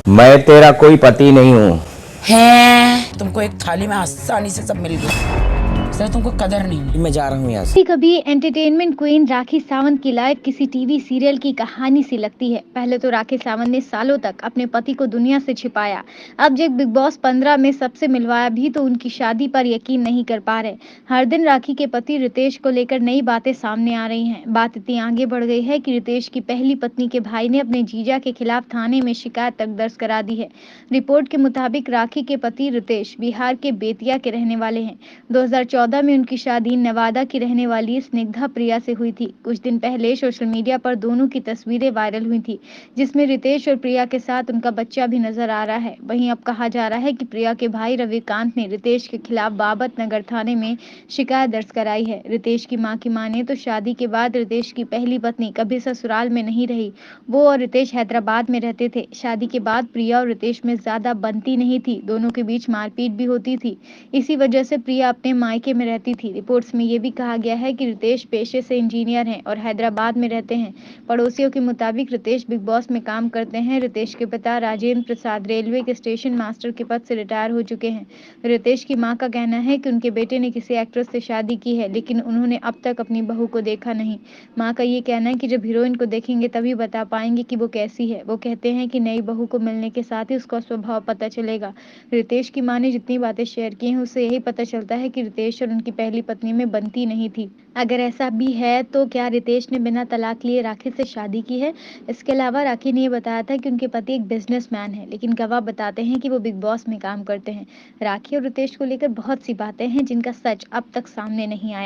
मैं तेरा कोई पति नहीं हूँ। हैं तुमको एक थाली में आसानी से सब मिल गया, सर तुमको कदर नहीं है। मैं जा रहा हूँ यहाँ से। कभी एंटरटेनमेंट क्वीन राखी सावंत की लाइफ किसी टीवी सीरियल की कहानी सी लगती है। पहले तो राखी सावंत ने सालों तक अपने पति को दुनिया से छिपाया। अब जब बिग बॉस 15 में सबसे मिलवाया भी तो उनकी शादी पर यकीन नहीं कर पा रहे। हर दिन राखी के पति रितेश को लेकर नई बातें सामने आ रही हैं। बात इतनी आगे बढ़ गई है कि रितेश की पहली पत्नी के भाई ने अपने जीजा के खिलाफ थाने में शिकायत तक दर्ज करा दी है। रिपोर्ट के मुताबिक राखी के पति रितेश बिहार के बेतिया के रहने वाले हैं। 2014 में उनकी शादी नवादा की रहने वाली स्निग्धा प्रिया से हुई थी। कुछ दिन पहले सोशल मीडिया पर दोनों की तस्वीरें वायरल हुई थी, जिसमें रितेश और प्रिया के साथ उनका बच्चा भी नजर आ रहा है। वहीं अब कहा जा रहा है कि प्रिया के भाई रविकांत ने रितेश के खिलाफ बाबत नगर थाने में शिकायत दर्ज कराई है। रितेश की मां की माने तो शादी के बाद रितेश की पहली पत्नी कभी ससुराल में नहीं रही। वो और रितेश हैदराबाद में रहते थे। शादी के बाद प्रिया और रितेश में ज्यादा बनती नहीं थी, दोनों के बीच मारपीट भी होती थी। इसी वजह से प्रिया अपने मायके में रहती थी। रिपोर्ट्स में ये भी कहा गया है कि रितेश पेशे से इंजीनियर हैं और हैदराबाद में रहते हैं। पड़ोसियों के मुताबिक रितेश बिग बॉस में काम करते हैं। रितेश के पिता राजेंद्र प्रसाद रेलवे के स्टेशन मास्टर के पद से रिटायर हो चुके हैं। रितेश की मां का कहना है कि उनके बेटे ने किसी एक्ट्रेस से शादी की है, लेकिन उन्होंने अब तक अपनी बहू को देखा नहीं। मां का ये कहना है कि जब हीरोइन को देखेंगे तभी बता पाएंगे कि वो कैसी है। वो कहते हैं कि नई बहू को मिलने के साथ ही उसका स्वभाव पता चलेगा। रितेश की मां ने जितनी बातें शेयर की हैं उससे यही पता चलता है कि रितेश और उनकी पहली पत्नी में बनती नहीं थी। अगर ऐसा भी है तो क्या रितेश ने बिना तलाक लिए राखी से शादी की है? इसके अलावा राखी ने ये बताया था कि उनके पति एक बिजनेसमैन है, लेकिन गवाह बताते हैं कि वो बिग बॉस में काम करते हैं। राखी और रितेश को लेकर बहुत सी बातें हैं जिनका सच अब तक सामने नहीं आया।